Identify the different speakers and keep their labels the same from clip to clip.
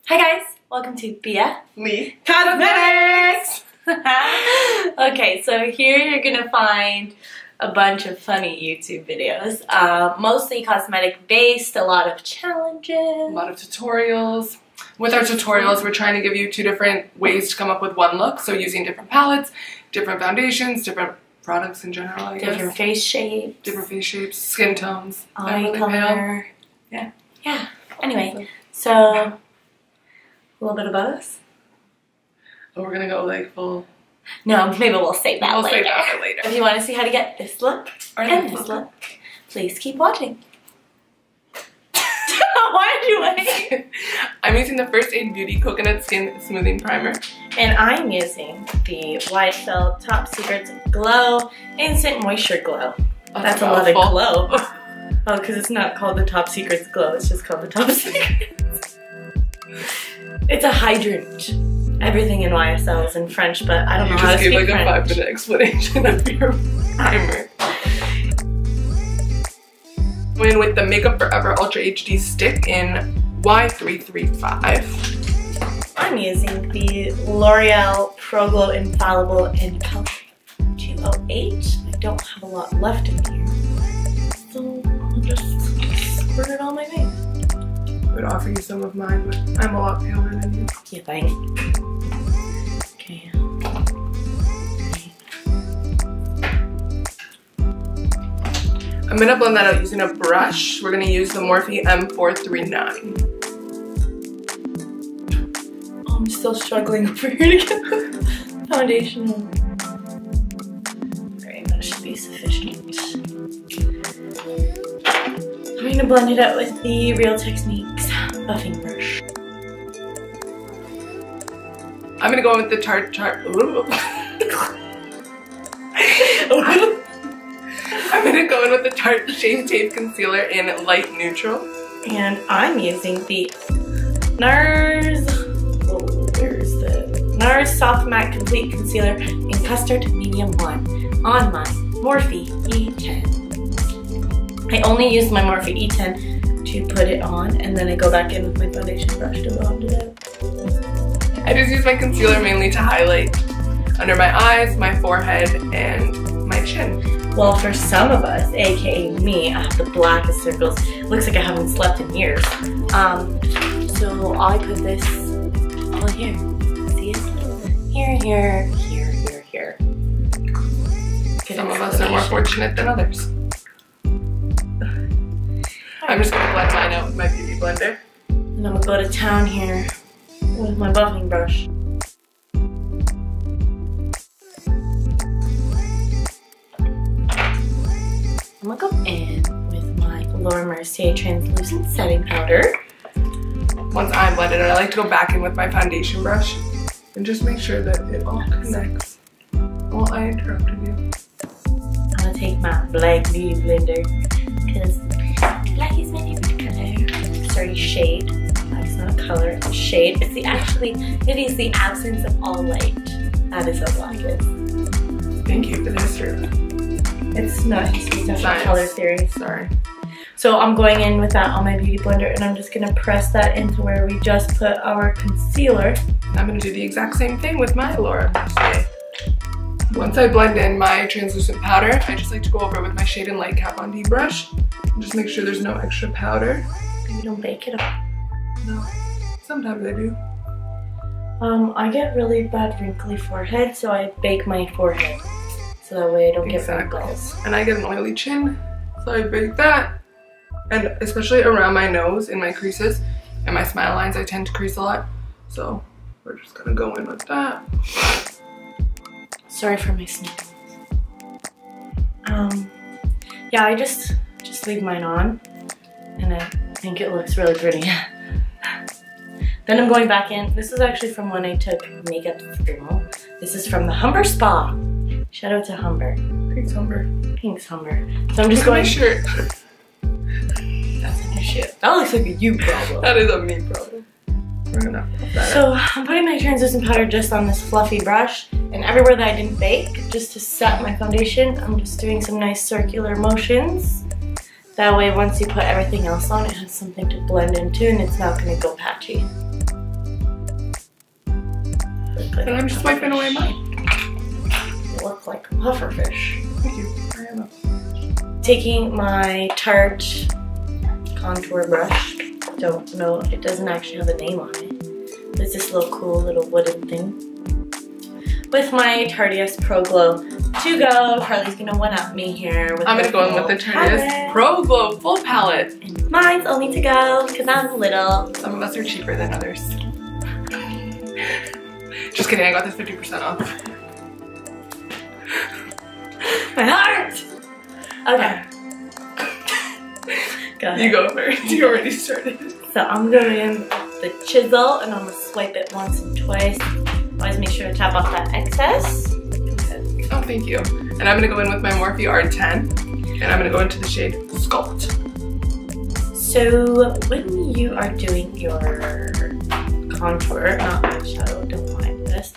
Speaker 1: Hi guys, welcome to Bia
Speaker 2: Lee
Speaker 1: Cosmetics! Okay, so here you're gonna find a bunch of funny YouTube videos, mostly cosmetic based, a lot of challenges.
Speaker 2: A lot of tutorials. With our tutorials, we're trying to give you 2 different ways to come up with one look. So using different palettes, different foundations, different products in general, I guess.
Speaker 1: Different face shapes.
Speaker 2: Different face shapes, skin tones.
Speaker 1: Eye color.
Speaker 2: Yeah.
Speaker 1: Yeah. Anyway, so a little bit about us.
Speaker 2: Oh, we're gonna go like full.
Speaker 1: No, maybe we'll save that later.
Speaker 2: Save that for later.
Speaker 1: If you want to see how to get this look and this look, please keep watching. Why did you wait?
Speaker 2: I'm using the First Aid Beauty Coconut Skin Smoothing Primer.
Speaker 1: And I'm using the YSL Top Secrets Glow Instant Moisture Glow. That's a lot of glow. Oh, because it's not called the Top Secrets Glow, it's just called the Top Secrets. It's a hydrant. Everything in YSL is in French, but I don't know how to speak French.
Speaker 2: You just gave like a 5-minute explanation of your primer. I'm in with the Makeup Forever Ultra HD Stick in Y335.
Speaker 1: I'm using the L'Oreal Pro Glow Infallible in color 208. I don't have a lot left in here, so I'll just squirt it on my face.
Speaker 2: I would offer you some of mine, but I'm a lot paler than you.
Speaker 1: You think? Okay.
Speaker 2: I'm gonna blend that out using a brush. We're gonna use the Morphe M439.
Speaker 1: Oh, I'm still struggling over here to get the foundation on. Alright, that should be sufficient. I'm going to blend it out with the Real Techniques buffing brush.
Speaker 2: I'm gonna go with the I'm gonna go in with the Tarte Shape Tape Concealer in light neutral.
Speaker 1: And I'm using the NARS, NARS Soft Matte Complete Concealer in Custard Medium 1 on my Morphe E10. I only use my Morphe E10 to put it on, and then I go back in with my foundation brush to blend it out.
Speaker 2: I just use my concealer mainly to highlight under my eyes, my forehead, and my chin.
Speaker 1: Well, for some of us, aka me, I have the blackest circles. Looks like I haven't slept in years. So I put this all here. See it? Here, here, here, here, here.
Speaker 2: Some of us are more fortunate than others. I'm just gonna blend mine out with my beauty blender.
Speaker 1: And I'm gonna go to town here with my buffing brush. I'm gonna go in with my Laura Mercier translucent setting powder.
Speaker 2: Once I'm blended out, I like to go back in with my foundation brush and just make sure that it all connects. Oh, I interrupted you.
Speaker 1: I'm gonna take my black beauty blender because black is my favorite color. Sorry, shade. Black's not a color, it's a shade. It is the absence of all light. That is what black is.
Speaker 2: Thank you for the history.
Speaker 1: It's not history, it's actually color theory.
Speaker 2: Sorry.
Speaker 1: So I'm going in with that on my beauty blender, and I'm just gonna press that into where we just put our concealer.
Speaker 2: I'm gonna do the exact same thing with my Laura Mercier. Once I blend in my translucent powder, I just like to go over with my Shade and Light Kat Von D brush and just make sure there's no extra powder.
Speaker 1: You don't bake it up.
Speaker 2: No, sometimes I do.
Speaker 1: I get really bad wrinkly forehead, so I bake my forehead. So that way I don't get wrinkles.
Speaker 2: And I get an oily chin, so I bake that. And especially around my nose, in my creases, and my smile lines, I tend to crease a lot. So we're just gonna go in with that.
Speaker 1: Sorry for my sneeze. Yeah, I just leave mine on, and I think it looks really pretty. Then I'm going back in. This is actually from when I took makeup school. This is from the Humber Spa. Shout out to Humber.
Speaker 2: Pink's Humber.
Speaker 1: Pink's Humber. So I'm just going.
Speaker 2: My shirt.
Speaker 1: That's a new shirt. That looks like a you problem.
Speaker 2: That is a me problem. We're gonna put that
Speaker 1: So I'm putting my translucent powder just on this fluffy brush, and everywhere that I didn't bake, just to set my foundation, I'm just doing some nice circular motions. That way, once you put everything else on, it has something to blend into, and it's not gonna go patchy. bit.
Speaker 2: And I'm just wiping away mine.
Speaker 1: You look like a puffer fish.
Speaker 2: Thank you. I am a...
Speaker 1: Taking my Tarte contour brush. Don't know, it doesn't actually have a name on it. There's this little cool little wooden thing. With my Tarte Pro Glow to go. Carly's gonna one-up me here.
Speaker 2: I'm gonna go in with the Tarte Pro Glow full palette.
Speaker 1: And mine's only to go because I'm little.
Speaker 2: Some of us are cheaper than others. Just kidding, I got this 50% off.
Speaker 1: My heart! Okay. Go ahead.
Speaker 2: You go first. You already started.
Speaker 1: So I'm going in with the chisel and I'm gonna swipe it once and twice. Always make sure to tap off that excess.
Speaker 2: Oh, thank you. And I'm gonna go in with my Morphe R10 and I'm gonna go into the shade Sculpt.
Speaker 1: So when you are doing your contour, not eyeshadow, don't mind this.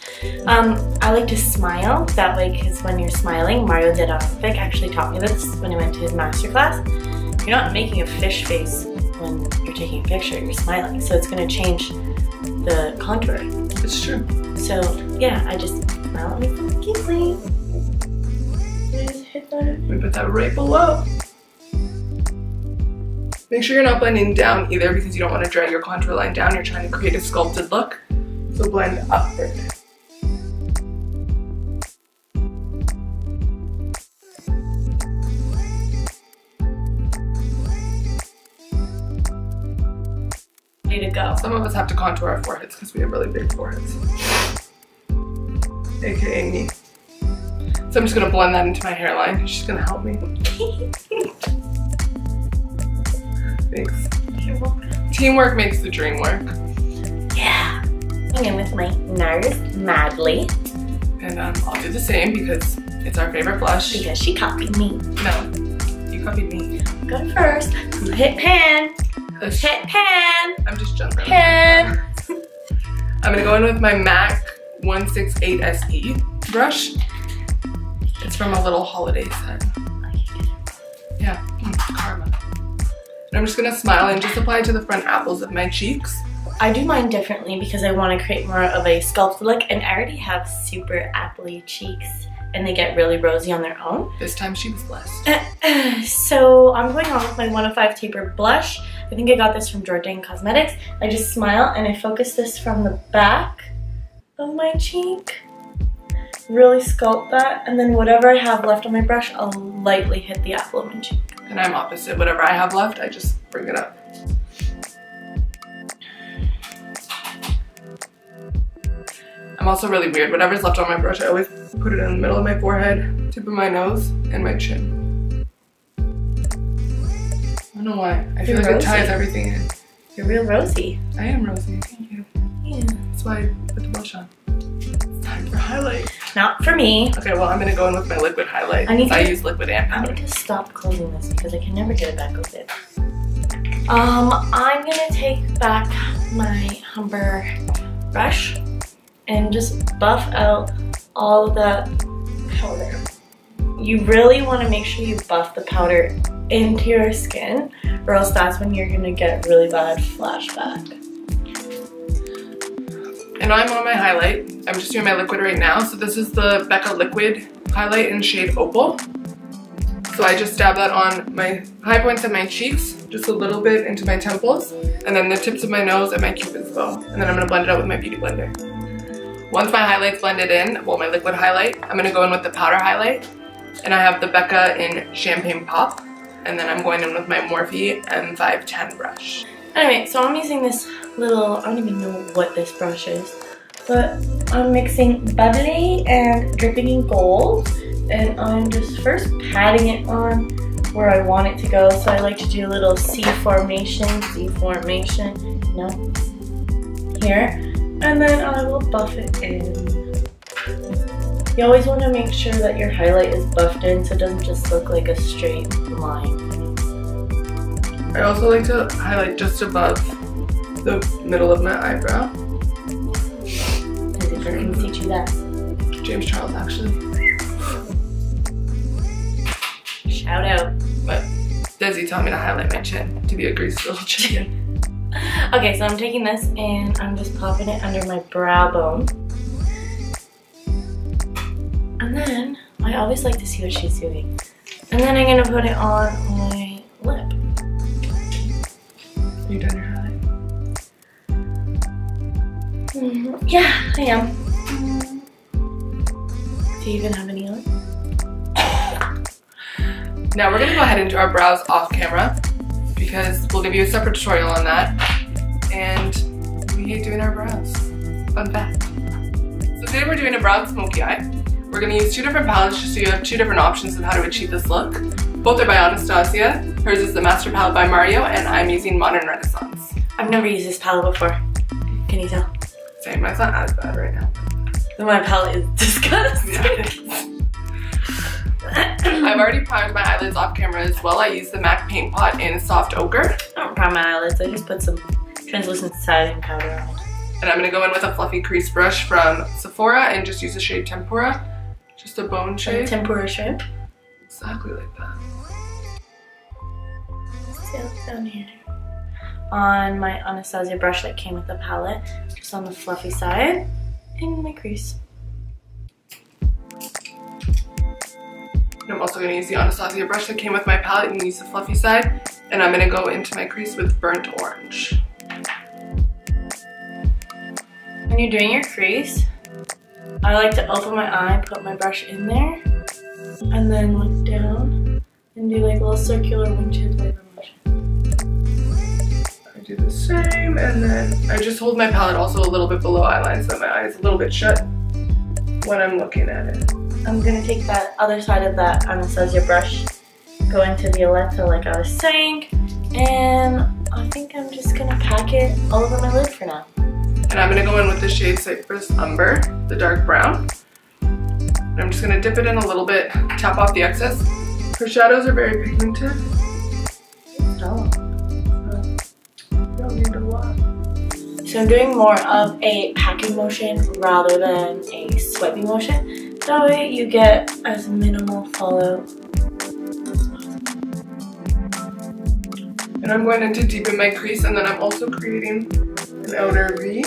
Speaker 1: I like to smile that way because when you're smiling, Mario Dedovic actually taught me this when I went to his masterclass. You're not making a fish face when you're taking a picture, you're smiling. So it's gonna change the contour.
Speaker 2: It's true.
Speaker 1: So yeah, I just smile at me cutely.
Speaker 2: Let me put that right below. Make sure you're not blending down either because you don't want to drag your contour line down. You're trying to create a sculpted look. So blend upward.
Speaker 1: Way to go.
Speaker 2: Some of us have to contour our foreheads because we have really big foreheads. AKA me. So I'm just gonna blend that into my hairline. She's gonna help me. Thanks.
Speaker 1: You're welcome.
Speaker 2: Teamwork makes the dream work.
Speaker 1: Yeah. I'm in with my NARS Madly.
Speaker 2: And I'll do the same because it's our favorite blush.
Speaker 1: Because she copied me.
Speaker 2: No, you copied me.
Speaker 1: Go first. Hit pan. Hit pan.
Speaker 2: I'm just jumping.
Speaker 1: Pan.
Speaker 2: I'm gonna go in with my MAC 168 SE brush. It's from a little holiday set. Yeah, karma. And I'm just gonna smile and just apply it to the front apples of my cheeks.
Speaker 1: I do mine differently because I want to create more of a sculpted look, and I already have super appley cheeks and they get really rosy on their own.
Speaker 2: This time she was blessed.
Speaker 1: So I'm going on with my 105 Taper blush. I think I got this from Jordan Cosmetics. I just smile and I focus this from the back of my cheek. Really sculpt that, and then whatever I have left on my brush, I'll lightly hit the apple of my cheek.
Speaker 2: And I'm opposite. Whatever I have left, I just bring it up. I'm also really weird. Whatever's left on my brush, I always put it in the middle of my forehead, tip of my nose, and my chin. I don't know why. I feel like it ties everything in.
Speaker 1: You're real rosy.
Speaker 2: I am rosy. Thank you.
Speaker 1: Yeah.
Speaker 2: That's why I put the blush on. It's time for highlight.
Speaker 1: Not for me.
Speaker 2: Okay, well, I'm gonna go in with my liquid highlight. I use liquid and powder.
Speaker 1: I need to stop closing this because I can never get it back open. I'm gonna take back my Humber brush and just buff out all of that powder. You really want to make sure you buff the powder into your skin, or else that's when you're gonna get really bad flashback.
Speaker 2: And I'm on my highlight. I'm just doing my liquid right now. So this is the Becca Liquid highlight in shade Opal. So I just dab that on my high points of my cheeks, just a little bit into my temples, and then the tips of my nose and my cupid's bow. And then I'm gonna blend it out with my beauty blender. Once my highlight's blended in, well, my liquid highlight, I'm gonna go in with the powder highlight. And I have the Becca in Champagne Pop. And then I'm going in with my Morphe M510 brush.
Speaker 1: Anyway, so I'm using this little, I don't even know what this brush is, but I'm mixing bubbly and dripping in gold, and I'm just first patting it on where I want it to go. So I like to do a little C formation, you know, here, and then I will buff it in. You always want to make sure that your highlight is buffed in so it doesn't just look like a straight line.
Speaker 2: I also like to highlight just above the middle of my eyebrow.
Speaker 1: As if I can teach you that.
Speaker 2: James Charles, actually.
Speaker 1: Shout out.
Speaker 2: But Desi taught me to highlight my chin to be a greasy little chicken.
Speaker 1: Okay, so I'm taking this and I'm just popping it under my brow bone. then I always like to see what she's doing. And then I'm gonna put it on my lip.
Speaker 2: Are you done your highlight?
Speaker 1: Yeah, I am. Do you even have any on?
Speaker 2: Now we're gonna go ahead and do our brows off camera because we'll give you a separate tutorial on that. And we hate doing our brows. Fun fact. So today we're doing a brown smoky eye. We're gonna use two different palettes just so you have two different options of how to achieve this look. Both are by Anastasia. Hers is the Master Palette by Mario, and I'm using Modern Renaissance.
Speaker 1: I've never used this palette before. Can you tell?
Speaker 2: Same, mine's not as bad right now.
Speaker 1: My palette is disgusting.
Speaker 2: I've already primed my eyelids off camera as well. I use the MAC Paint Pot in Soft Ochre.
Speaker 1: I don't prime my eyelids, I just put some translucent setting powder on it.
Speaker 2: And I'm gonna go in with a fluffy crease brush from Sephora and just use the shade Tempura. Just a bone shade.
Speaker 1: Tempura shrimp.
Speaker 2: Exactly like that.
Speaker 1: Still down here. On my Anastasia brush that came with the palette, just on the fluffy side, in my crease.
Speaker 2: And I'm also going to use the Anastasia brush that came with my palette and use the fluffy side. And I'm going to go into my crease with Burnt Orange.
Speaker 1: When you're doing your crease, I like to open my eye, put my brush in there, and then look down and do like a little circular windshield wave motion.
Speaker 2: I do the same, and then I just hold my palette also a little bit below eyeline so that my eye is a little bit shut when I'm looking at it.
Speaker 1: I'm gonna take that other side of that Anastasia brush, go into Violetta like I was saying, and I think I'm just gonna pack it all over my lid for now.
Speaker 2: And I'm gonna go in with the shade Cypress Umber, the dark brown. And I'm just gonna dip it in a little bit, tap off the excess. Her shadows are very pigmented.
Speaker 1: Oh.
Speaker 2: You don't need a lot.
Speaker 1: So I'm doing more of a packing motion rather than a swiping motion. That way you get as minimal fallout.
Speaker 2: And I'm going in to deepen my crease, and then I'm also creating an outer V.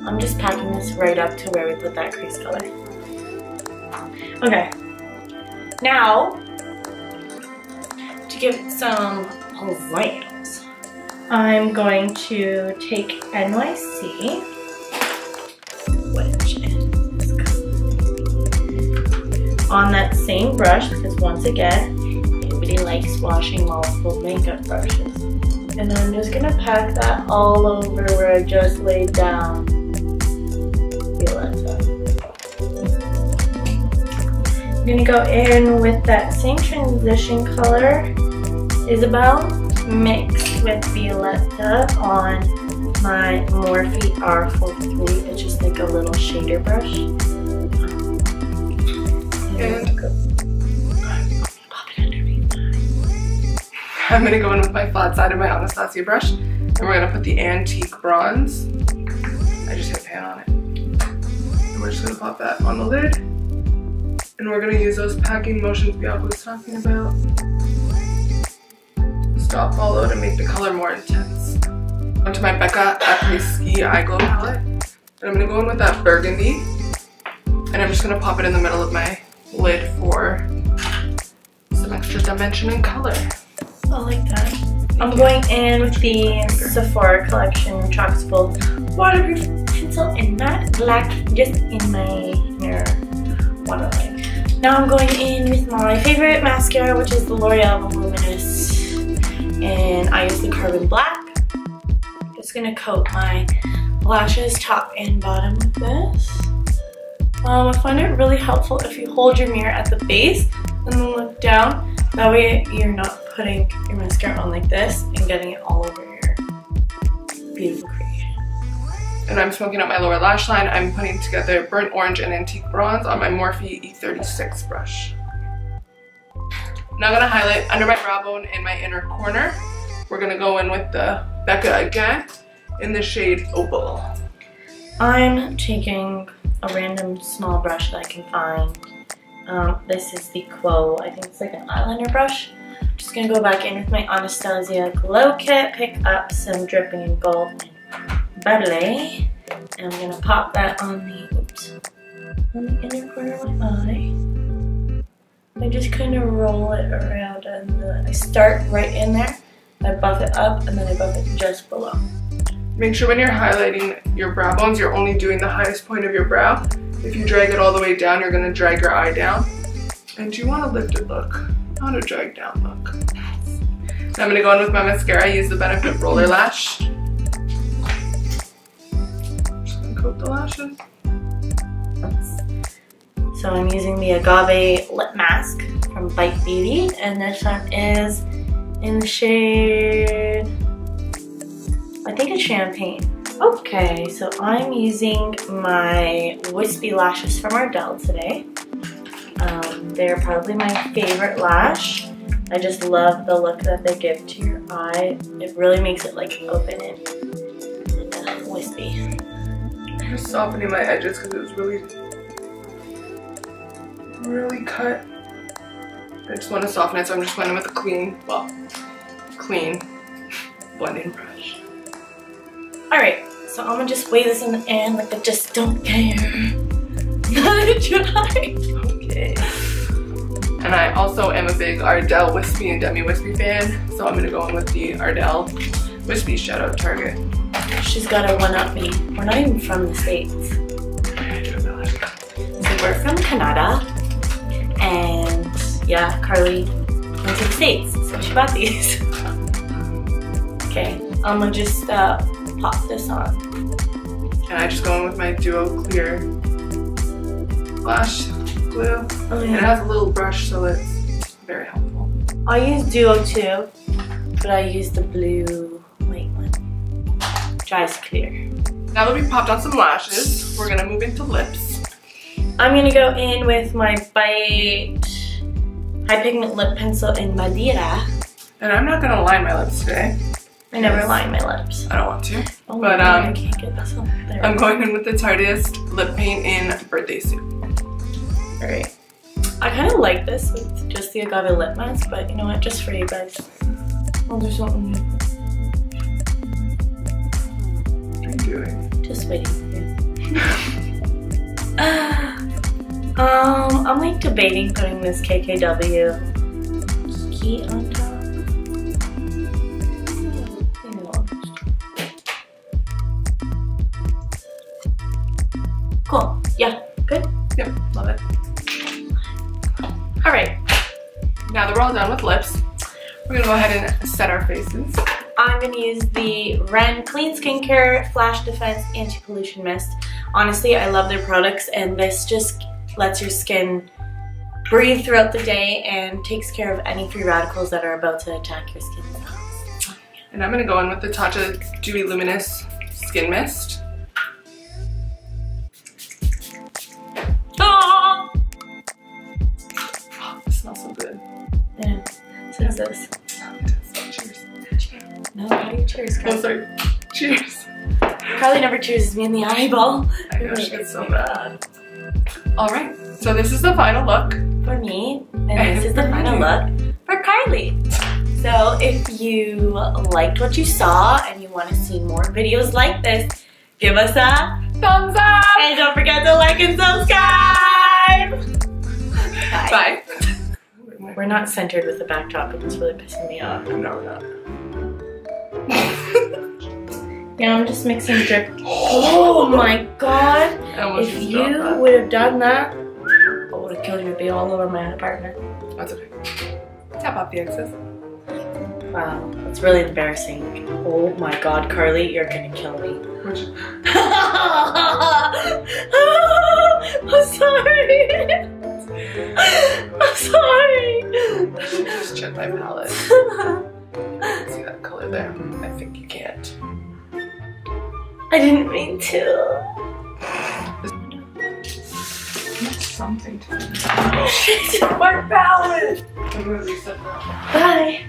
Speaker 1: I'm just packing this right up to where we put that crease color. Okay. Now, to give it some highlights, I'm going to take NYC, which is on that same brush, because once again, nobody likes washing multiple makeup brushes. And I'm just gonna pack that all over where I just laid down Violetta. I'm gonna go in with that same transition color, Isabel, mixed with Violetta on my Morphe R43. It's just like a little shader brush.
Speaker 2: And I'm gonna go in with my flat side of my Anastasia brush, and we're gonna put the Antique Bronze. I just hit pan on it. And we're just gonna pop that on the lid. And we're gonna use those packing motions Bianca was talking about. Stop, follow to make the color more intense. Onto my Becca Après-Ski Eye Glow palette. And I'm gonna go in with that burgundy. And I'm just gonna pop it in the middle of my lid for some extra dimension and color.
Speaker 1: I like that. I'm going in with the Sephora collection Choxable waterproof pencil in matte black, just in my inner waterline. Now I'm going in with my favorite mascara, which is the L'Oreal Voluminous, and I use the Carbon Black. Just gonna coat my lashes top and bottom with this. I find it really helpful if you hold your mirror at the base and then look down. That way you're not putting your mascara on like this and getting it all over your beautiful creation.
Speaker 2: And I'm smoking up my lower lash line. I'm putting together Burnt Orange and Antique Bronze on my Morphe E36 brush. Now I'm gonna highlight under my brow bone in my inner corner. We're gonna go in with the Becca again in the shade Opal.
Speaker 1: I'm taking a random small brush that I can find. This is the Quo, I think it's like an eyeliner brush. Just gonna go back in with my Anastasia Glow Kit, pick up some Dripping in Gold and Bubbly, and I'm gonna pop that on the, oops, on the inner corner of my eye. I just kind of roll it around, and I start right in there. I buff it up, and then I buff it just below.
Speaker 2: Make sure when you're highlighting your brow bones, you're only doing the highest point of your brow. If you drag it all the way down, you're going to drag your eye down. And you want a lifted look, not a drag down look. And I'm going to go in with my mascara. I use the Benefit Roller Lash. Just going to coat the lashes.
Speaker 1: So I'm using the Agave Lip Mask from Bite Beauty, and this one is in the shade, I think it's Champagne. Okay, so I'm using my wispy lashes from Ardell today. They're probably my favorite lash. I just love the look that they give to your eye. It really makes it like open and wispy.
Speaker 2: I'm just softening my edges because it was really cut. I just want to soften it, so I'm just going in with a clean blending brush.
Speaker 1: Alright, so I'm gonna just weigh this in the end like I just don't care. Let it dry. Okay.
Speaker 2: And I also am a big Ardell Wispy and Demi Wispy fan, so I'm gonna go in with the Ardell Wispy Shadow Target.
Speaker 1: She's gotta one-up me. We're not even from the States. So we're from Canada, and yeah, Carly went to the States, so she bought these. Okay, I'm gonna just pop this on.
Speaker 2: And I just go in with my Duo Clear Lash Glue. Oh, yeah. And it has a little brush, so it's very helpful.
Speaker 1: I use Duo too, but I use the blue white one. Dries clear.
Speaker 2: Now that we've popped on some lashes, we're gonna move into lips.
Speaker 1: I'm gonna go in with my Bite High Pigment Lip Pencil in Madeira.
Speaker 2: And I'm not gonna line my lips today.
Speaker 1: I never line my lips.
Speaker 2: I don't want to.
Speaker 1: Oh,
Speaker 2: but
Speaker 1: I can't get this on there.
Speaker 2: I'm going in with the Tarteist Lip Paint in Birthday Suit.
Speaker 1: Alright. I kind of like this with just the Agave Lip Mask, but you know what? Just for you guys, I'll do something new.
Speaker 2: What are you doing?
Speaker 1: Just waiting for you. I'm like debating putting this KKW key on top. Cool. Yeah. Good?
Speaker 2: Yep. Love it.
Speaker 1: Alright.
Speaker 2: Now that we're all done with lips, we're going to go ahead and set our faces.
Speaker 1: I'm going to use the Ren Clean Skincare Flash Defense Anti-Pollution Mist. Honestly, I love their products, and this just lets your skin breathe throughout the day and takes care of any free radicals that are about to attack your skin.
Speaker 2: And I'm going to go in with the Tatcha Dewy Luminous Skin Mist.
Speaker 1: Oh,
Speaker 2: it smells so good.
Speaker 1: Yeah. So does this.
Speaker 2: Cheers.
Speaker 1: No, how do you cheers, Carly?
Speaker 2: Oh, sorry. Cheers.
Speaker 1: Carly never cheers me in the eyeball.
Speaker 2: I know, she gets so bad. Alright, so this is the final look.
Speaker 1: For me, and this is the final look for Carly. So if you liked what you saw and you want to see more videos like this, give us a
Speaker 2: thumbs up!
Speaker 1: And don't forget to like and subscribe!
Speaker 2: Bye.
Speaker 1: We're not centered with the backdrop, and it's really pissing me off.
Speaker 2: No, we're not.
Speaker 1: Yeah, I'm just mixing drip. Oh my god! If you would have done that, I would have killed you. It'd be all over my apartment.
Speaker 2: That's okay. Tap off the excess.
Speaker 1: Wow, that's really embarrassing. Oh my god, Carly, you're gonna kill me. I'm sorry. I'm sorry.
Speaker 2: Just check my palette. See that color there? I think you can't.
Speaker 1: I didn't mean to.
Speaker 2: Something to do.
Speaker 1: Shit, my palette.
Speaker 2: I'm gonna reset that.
Speaker 1: Bye.